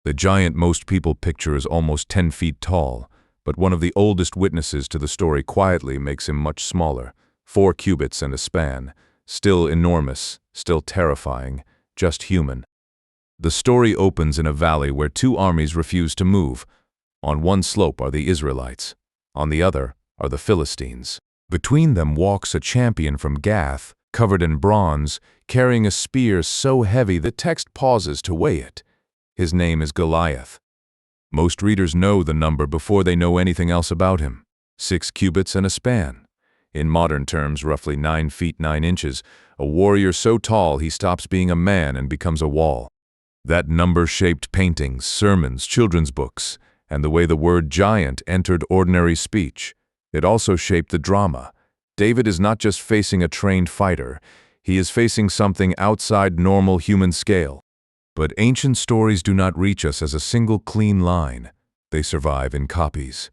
The giant most people picture is almost 10 feet tall, but one of the oldest witnesses to the story quietly makes him much smaller, 4 cubits and a span, still enormous, still terrifying, just human. The story opens in a valley where 2 armies refuse to move. On one slope are the Israelites, on the other are the Philistines. Between them walks a champion from Gath, covered in bronze, carrying a spear so heavy the text pauses to weigh it. His name is Goliath. Most readers know the number before they know anything else about him. 6 cubits and a span. In modern terms, roughly 9 feet 9 inches, a warrior so tall he stops being a man and becomes a wall. That number shaped paintings, sermons, children's books, and the way the word giant entered ordinary speech. It also shaped the drama. David is not just facing a trained fighter, he is facing something outside normal human scale. But ancient stories do not reach us as a single clean line. They survive in copies.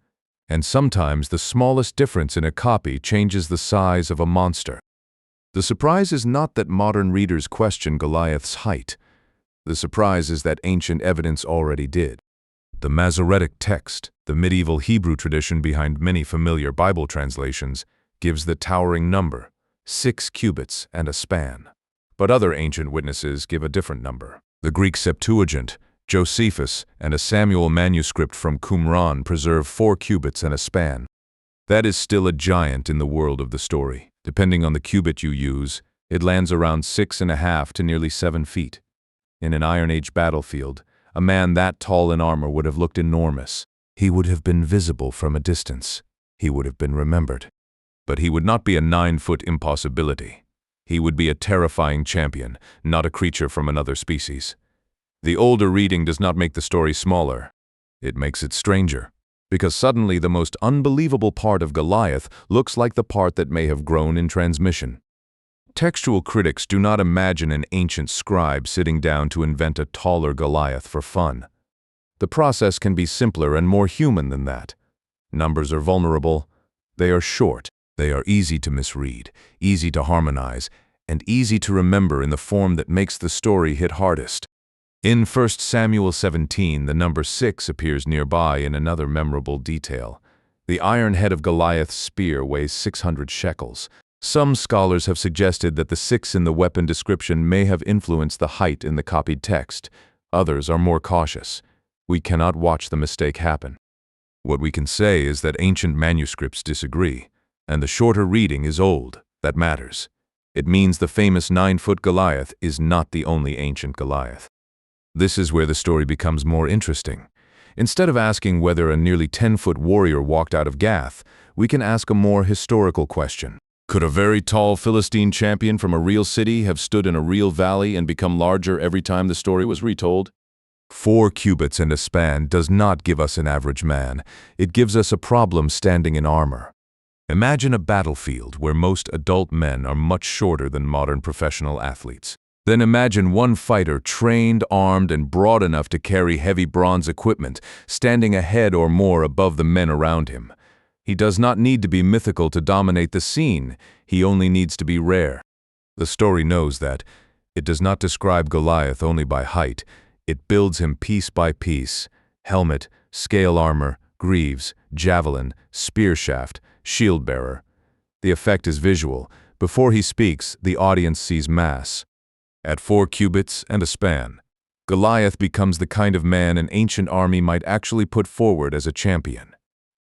And sometimes the smallest difference in a copy changes the size of a monster. The surprise is not that modern readers question Goliath's height. The surprise is that ancient evidence already did. The Masoretic Text, the medieval Hebrew tradition behind many familiar Bible translations, gives the towering number, 6 cubits and a span. But other ancient witnesses give a different number. The Greek Septuagint, Josephus, and a Samuel manuscript from Qumran preserve 4 cubits and a span. That is still a giant in the world of the story. Depending on the cubit you use, it lands around 6.5 to nearly 7 feet. In an Iron Age battlefield, a man that tall in armor would have looked enormous. He would have been visible from a distance. He would have been remembered. But he would not be a 9-foot impossibility. He would be a terrifying champion, not a creature from another species. The older reading does not make the story smaller. It makes it stranger, because suddenly the most unbelievable part of Goliath looks like the part that may have grown in transmission. Textual critics do not imagine an ancient scribe sitting down to invent a taller Goliath for fun. The process can be simpler and more human than that. Numbers are vulnerable. They are short. They are easy to misread, easy to harmonize, and easy to remember in the form that makes the story hit hardest. In 1 Samuel 17, the number 6 appears nearby in another memorable detail. The iron head of Goliath's spear weighs 600 shekels. Some scholars have suggested that the 6 in the weapon description may have influenced the height in the copied text. Others are more cautious. We cannot watch the mistake happen. What we can say is that ancient manuscripts disagree. And the shorter reading is old. That matters. It means the famous 9-foot Goliath is not the only ancient Goliath. This is where the story becomes more interesting. Instead of asking whether a nearly 10-foot warrior walked out of Gath, we can ask a more historical question. Could a very tall Philistine champion from a real city have stood in a real valley and become larger every time the story was retold? 4 cubits and a span does not give us an average man. It gives us a problem standing in armor. Imagine a battlefield where most adult men are much shorter than modern professional athletes. Then imagine one fighter trained, armed, and broad enough to carry heavy bronze equipment, standing a head or more above the men around him. He does not need to be mythical to dominate the scene. He only needs to be rare. The story knows that. It does not describe Goliath only by height. It builds him piece by piece. Helmet, scale armor, greaves, javelin, spear shaft, shield bearer. The effect is visual. Before he speaks, the audience sees mass. At 4 cubits and a span, Goliath becomes the kind of man an ancient army might actually put forward as a champion.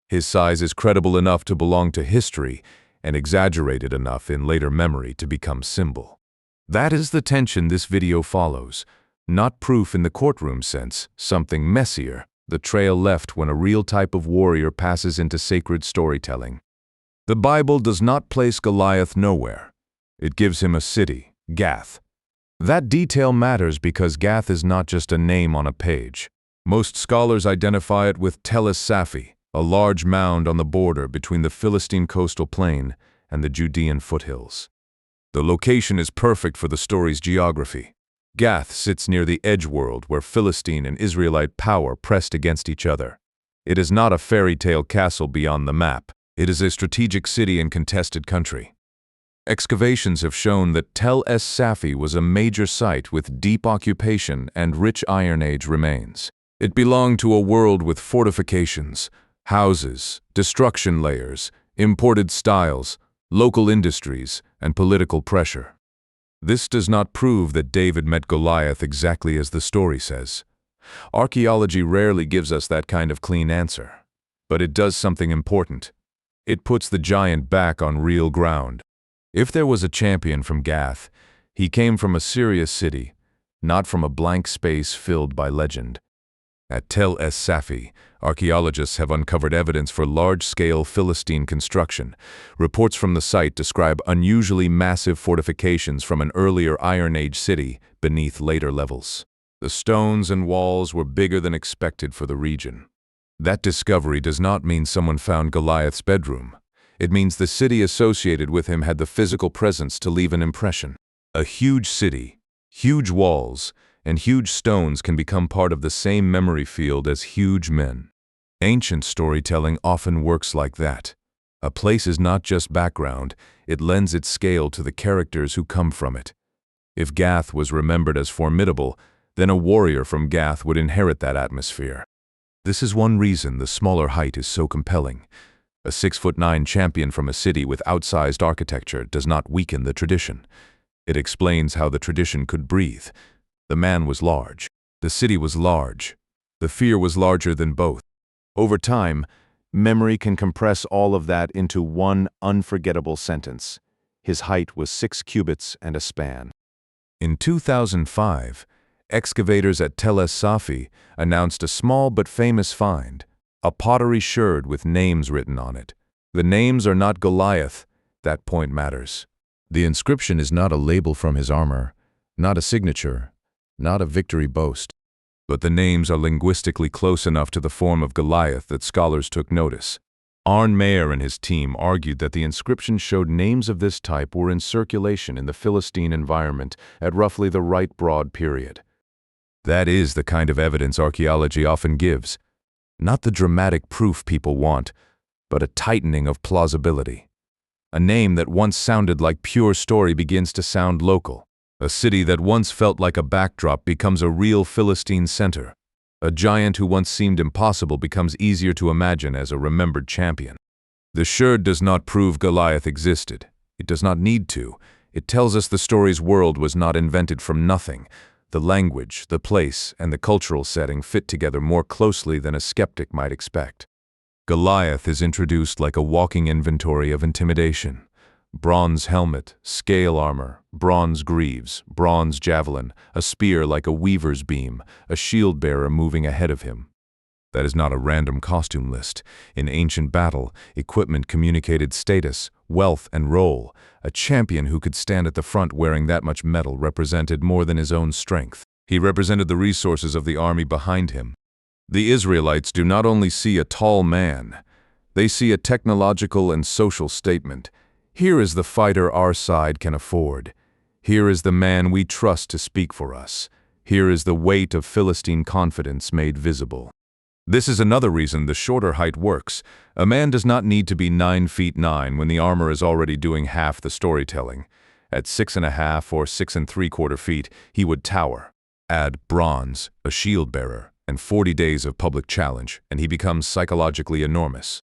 His size is credible enough to belong to history and exaggerated enough in later memory to become symbol. That is the tension this video follows. Not proof in the courtroom sense, something messier, the trail left when a real type of warrior passes into sacred storytelling. The Bible does not place Goliath nowhere. It gives him a city, Gath. That detail matters because Gath is not just a name on a page. Most scholars identify it with es-Safi, a large mound on the border between the Philistine coastal plain and the Judean foothills. The location is perfect for the story's geography. Gath sits near the edge world where Philistine and Israelite power pressed against each other. It is not a fairy tale castle beyond the map. It is a strategic city in contested country. Excavations have shown that Tel es-Safi was a major site with deep occupation and rich Iron Age remains. It belonged to a world with fortifications, houses, destruction layers, imported styles, local industries, and political pressure. This does not prove that David met Goliath exactly as the story says. Archaeology rarely gives us that kind of clean answer. But it does something important. It puts the giant back on real ground. If there was a champion from Gath, he came from a serious city, not from a blank space filled by legend. At Tel es-Safi, archaeologists have uncovered evidence for large-scale Philistine construction. Reports from the site describe unusually massive fortifications from an earlier Iron Age city beneath later levels. The stones and walls were bigger than expected for the region. That discovery does not mean someone found Goliath's bedroom. It means the city associated with him had the physical presence to leave an impression. A huge city, huge walls, and huge stones can become part of the same memory field as huge men. Ancient storytelling often works like that. A place is not just background, it lends its scale to the characters who come from it. If Gath was remembered as formidable, then a warrior from Gath would inherit that atmosphere. This is one reason the smaller height is so compelling. A 6'9" champion from a city with outsized architecture does not weaken the tradition. It explains how the tradition could breathe. The man was large. The city was large. The fear was larger than both. Over time, memory can compress all of that into one unforgettable sentence. His height was 6 cubits and a span. In 2005, excavators at Tel es-Safi announced a small but famous find, a pottery sherd with names written on it. The names are not Goliath. That point matters. The inscription is not a label from his armor, not a signature, not a victory boast. But the names are linguistically close enough to the form of Goliath that scholars took notice. Arne Meyer and his team argued that the inscription showed names of this type were in circulation in the Philistine environment at roughly the right broad period. That is the kind of evidence archaeology often gives. Not the dramatic proof people want, but a tightening of plausibility. A name that once sounded like pure story begins to sound local. A city that once felt like a backdrop becomes a real Philistine center. A giant who once seemed impossible becomes easier to imagine as a remembered champion. The sherd does not prove Goliath existed. It does not need to. It tells us the story's world was not invented from nothing. The language, the place, and the cultural setting fit together more closely than a skeptic might expect. Goliath is introduced like a walking inventory of intimidation. Bronze helmet, scale armor, bronze greaves, bronze javelin, a spear like a weaver's beam, a shield bearer moving ahead of him. That is not a random costume list. In ancient battle, equipment communicated status, wealth, and role. A champion who could stand at the front wearing that much metal represented more than his own strength. He represented the resources of the army behind him. The Israelites do not only see a tall man, they see a technological and social statement. Here is the fighter our side can afford. Here is the man we trust to speak for us. Here is the weight of Philistine confidence made visible. This is another reason the shorter height works. A man does not need to be 9'9" when the armor is already doing half the storytelling. At 6.5 or 6¾ feet, he would tower. Add bronze, a shield bearer, and 40 days of public challenge, and he becomes psychologically enormous.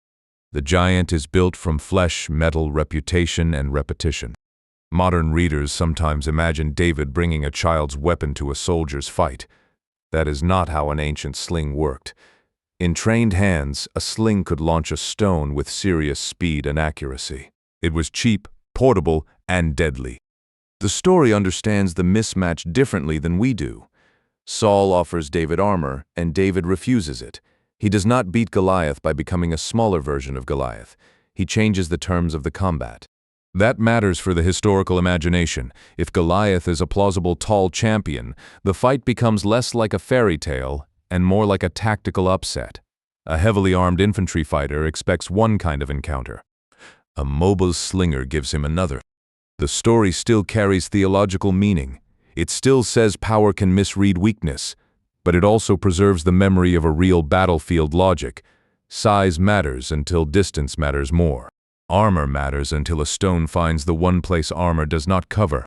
The giant is built from flesh, metal, reputation, and repetition. Modern readers sometimes imagine David bringing a child's weapon to a soldier's fight. That is not how an ancient sling worked. In trained hands, a sling could launch a stone with serious speed and accuracy. It was cheap, portable, and deadly. The story understands the mismatch differently than we do. Saul offers David armor, and David refuses it. He does not beat Goliath by becoming a smaller version of Goliath. He changes the terms of the combat. That matters for the historical imagination. If Goliath is a plausible tall champion, the fight becomes less like a fairy tale and more like a tactical upset. A heavily armed infantry fighter expects one kind of encounter. A mobile slinger gives him another. The story still carries theological meaning. It still says power can misread weakness, but it also preserves the memory of a real battlefield logic. Size matters until distance matters more. Armor matters until a stone finds the one place armor does not cover.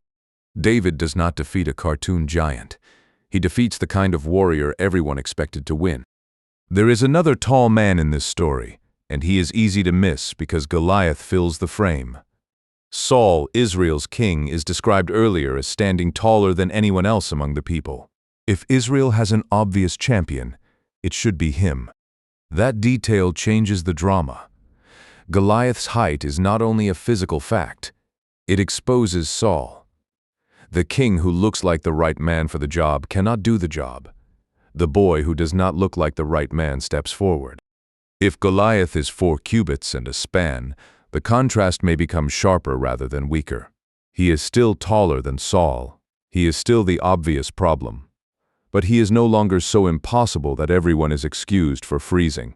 David does not defeat a cartoon giant. He defeats the kind of warrior everyone expected to win. There is another tall man in this story, and he is easy to miss because Goliath fills the frame. Saul, Israel's king, is described earlier as standing taller than anyone else among the people. If Israel has an obvious champion, it should be him. That detail changes the drama. Goliath's height is not only a physical fact, it exposes Saul. The king who looks like the right man for the job cannot do the job. The boy who does not look like the right man steps forward. If Goliath is 4 cubits and a span, the contrast may become sharper rather than weaker. He is still taller than Saul. He is still the obvious problem. But he is no longer so impossible that everyone is excused for freezing.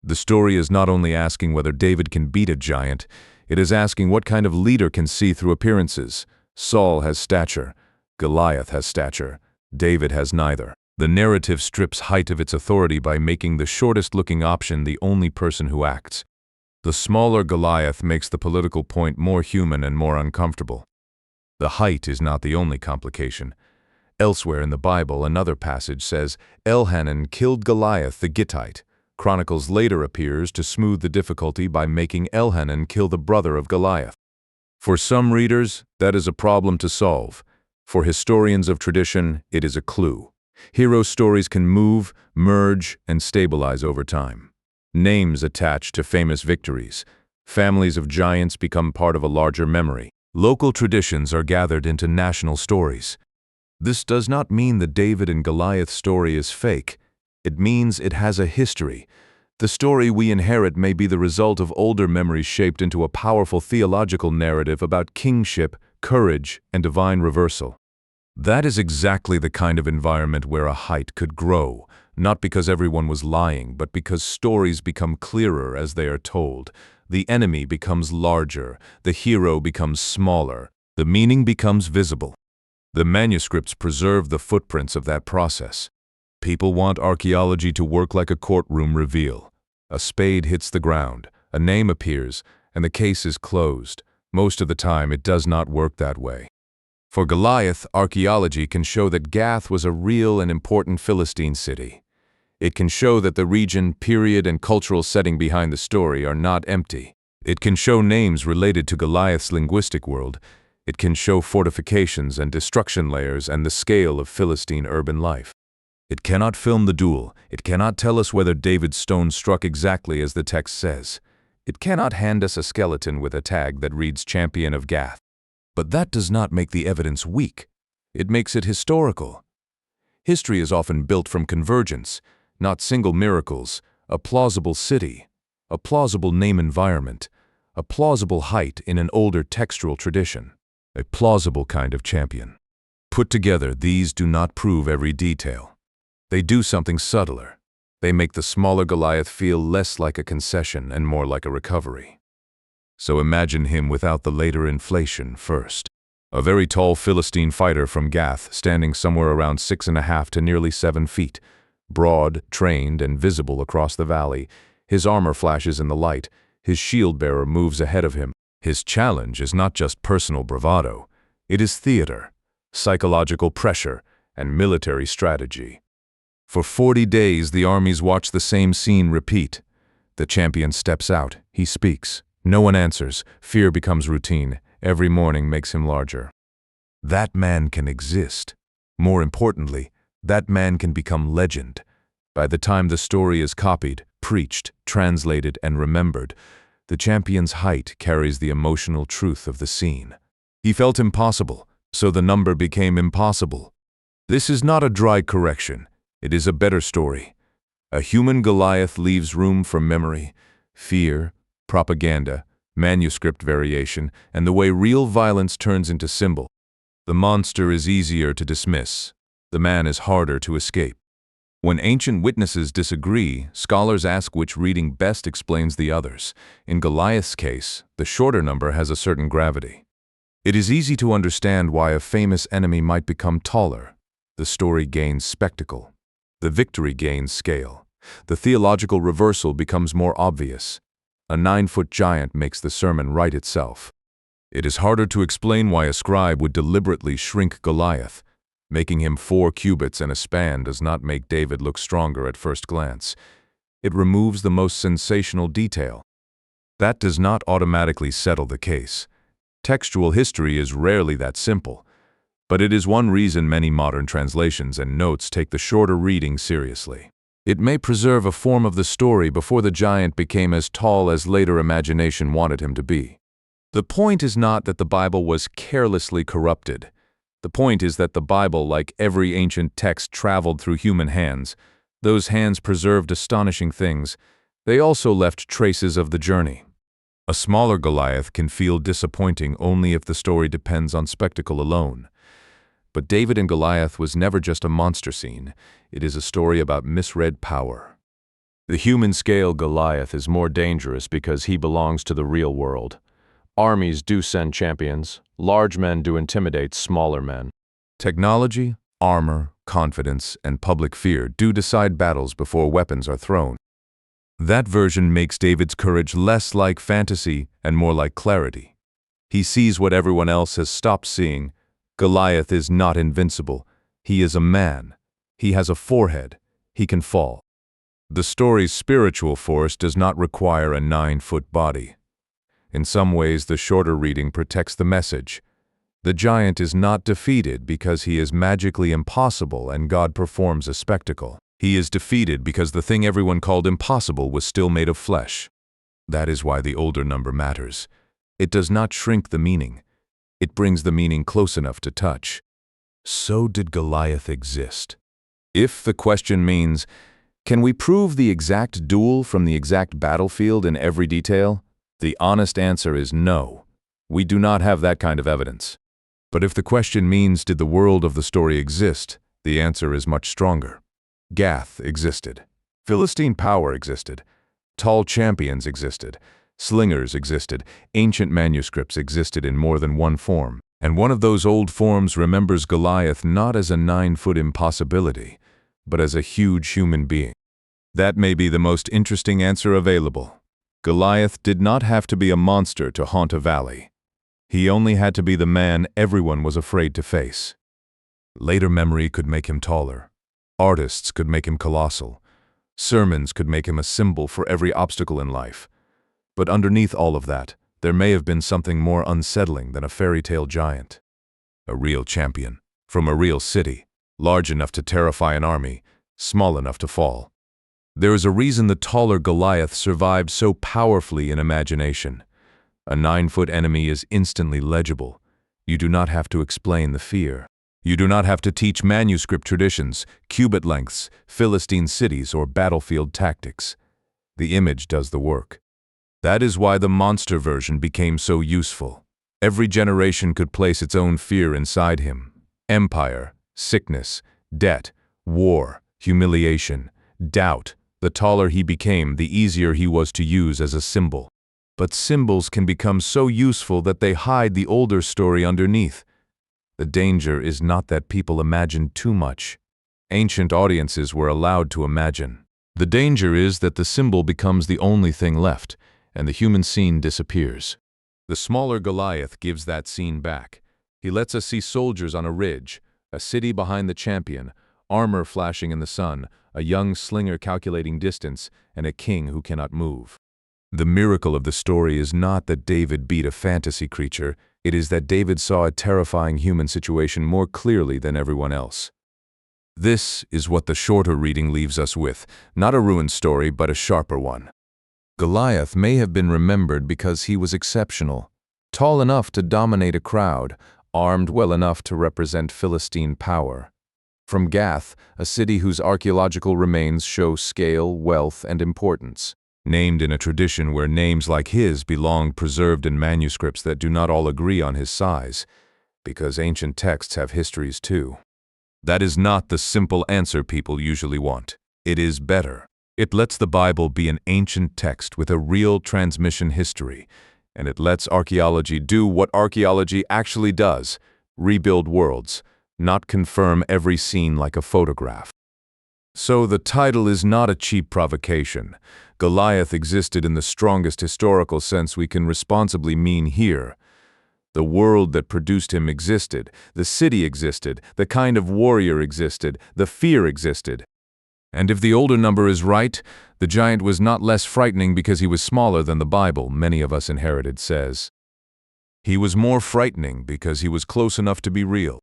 The story is not only asking whether David can beat a giant, it is asking what kind of leader can see through appearances. Saul has stature. Goliath has stature. David has neither. The narrative strips height of its authority by making the shortest-looking option the only person who acts. The smaller Goliath makes the political point more human and more uncomfortable. The height is not the only complication. Elsewhere in the Bible, another passage says, Elhanan killed Goliath the Gittite. Chronicles later appears to smooth the difficulty by making Elhanan kill the brother of Goliath. For some readers, that is a problem to solve. For historians of tradition, it is a clue. Hero stories can move, merge, and stabilize over time. Names attach to famous victories. Families of giants become part of a larger memory. Local traditions are gathered into national stories. This does not mean the David and Goliath story is fake. It means it has a history. The story we inherit may be the result of older memories shaped into a powerful theological narrative about kingship, courage, and divine reversal. That is exactly the kind of environment where a height could grow, not because everyone was lying, but because stories become clearer as they are told. The enemy becomes larger, the hero becomes smaller, the meaning becomes visible. The manuscripts preserve the footprints of that process. People want archaeology to work like a courtroom reveal. A spade hits the ground, a name appears, and the case is closed. Most of the time, it does not work that way. For Goliath, archaeology can show that Gath was a real and important Philistine city. It can show that the region, period, and cultural setting behind the story are not empty. It can show names related to Goliath's linguistic world. It can show fortifications and destruction layers and the scale of Philistine urban life. It cannot film the duel. It cannot tell us whether David's stone struck exactly as the text says. It cannot hand us a skeleton with a tag that reads Champion of Gath. But that does not make the evidence weak. It makes it historical. History is often built from convergence, not single miracles, a plausible city, a plausible name environment, a plausible height in an older textual tradition. A plausible kind of champion. Put together, these do not prove every detail. They do something subtler. They make the smaller Goliath feel less like a concession and more like a recovery. So imagine him without the later inflation first. A very tall Philistine fighter from Gath, standing somewhere around 6.5 to nearly 7 feet. Broad, trained, and visible across the valley. His armor flashes in the light. His shield-bearer moves ahead of him. His challenge is not just personal bravado, it is theater, psychological pressure, and military strategy. For 40 days, the armies watch the same scene repeat. The champion steps out, he speaks. No one answers, fear becomes routine, every morning makes him larger. That man can exist. More importantly, that man can become legend. By the time the story is copied, preached, translated, and remembered, the champion's height carries the emotional truth of the scene. He felt impossible, so the number became impossible. This is not a dry correction. It is a better story. A human Goliath leaves room for memory, fear, propaganda, manuscript variation, and the way real violence turns into symbol. The monster is easier to dismiss. The man is harder to escape. When ancient witnesses disagree, scholars ask which reading best explains the others. In Goliath's case, the shorter number has a certain gravity. It is easy to understand why a famous enemy might become taller. The story gains spectacle. The victory gains scale. The theological reversal becomes more obvious. A 9-foot giant makes the sermon write itself. It is harder to explain why a scribe would deliberately shrink Goliath. Making him 4 cubits and a span does not make David look stronger at first glance. It removes the most sensational detail. That does not automatically settle the case. Textual history is rarely that simple, but it is one reason many modern translations and notes take the shorter reading seriously. It may preserve a form of the story before the giant became as tall as later imagination wanted him to be. The point is not that the Bible was carelessly corrupted. The point is that the Bible, like every ancient text, traveled through human hands. Those hands preserved astonishing things. They also left traces of the journey. A smaller Goliath can feel disappointing only if the story depends on spectacle alone. But David and Goliath was never just a monster scene. It is a story about misread power. The human-scale Goliath is more dangerous because he belongs to the real world. Armies do send champions. Large men do intimidate smaller men. Technology, armor, confidence, and public fear do decide battles before weapons are thrown. That version makes David's courage less like fantasy and more like clarity. He sees what everyone else has stopped seeing. Goliath is not invincible. He is a man. He has a forehead. He can fall. The story's spiritual force does not require a 9-foot body. In some ways, the shorter reading protects the message. The giant is not defeated because he is magically impossible and God performs a spectacle. He is defeated because the thing everyone called impossible was still made of flesh. That is why the older number matters. It does not shrink the meaning. It brings the meaning close enough to touch. So did Goliath exist? If the question means, can we prove the exact duel from the exact battlefield in every detail? The honest answer is no. We do not have that kind of evidence. But if the question means, did the world of the story exist? The answer is much stronger. Gath existed. Philistine power existed. Tall champions existed. Slingers existed. Ancient manuscripts existed in more than one form. And one of those old forms remembers Goliath not as a 9-foot impossibility, but as a huge human being. That may be the most interesting answer available. Goliath did not have to be a monster to haunt a valley. He only had to be the man everyone was afraid to face. Later memory could make him taller. Artists could make him colossal. Sermons could make him a symbol for every obstacle in life. But underneath all of that, there may have been something more unsettling than a fairy tale giant. A real champion, from a real city, large enough to terrify an army, small enough to fall. There is a reason the taller Goliath survived so powerfully in imagination. A 9-foot enemy is instantly legible. You do not have to explain the fear. You do not have to teach manuscript traditions, cubit lengths, Philistine cities, or battlefield tactics. The image does the work. That is why the monster version became so useful. Every generation could place its own fear inside him. Empire, sickness, debt, war, humiliation, doubt. The taller he became, the easier he was to use as a symbol. But symbols can become so useful that they hide the older story underneath. The danger is not that people imagine too much. Ancient audiences were allowed to imagine. The danger is that the symbol becomes the only thing left, and the human scene disappears. The smaller Goliath gives that scene back. He lets us see soldiers on a ridge, a city behind the champion, armor flashing in the sun, a young slinger calculating distance, and a king who cannot move. The miracle of the story is not that David beat a fantasy creature. It is that David saw a terrifying human situation more clearly than everyone else. This is what the shorter reading leaves us with, not a ruined story, but a sharper one. Goliath may have been remembered because he was exceptional, tall enough to dominate a crowd, armed well enough to represent Philistine power. From Gath, a city whose archaeological remains show scale, wealth, and importance. Named in a tradition where names like his belong preserved in manuscripts that do not all agree on his size, because ancient texts have histories too. That is not the simple answer people usually want. It is better. It lets the Bible be an ancient text with a real transmission history, and it lets archaeology do what archaeology actually does: rebuild worlds, not confirm every scene like a photograph. So the title is not a cheap provocation. Goliath existed in the strongest historical sense we can responsibly mean here. The world that produced him existed, the city existed, the kind of warrior existed, the fear existed. And if the older number is right, the giant was not less frightening because he was smaller than the Bible, many of us inherited, says. He was more frightening because he was close enough to be real.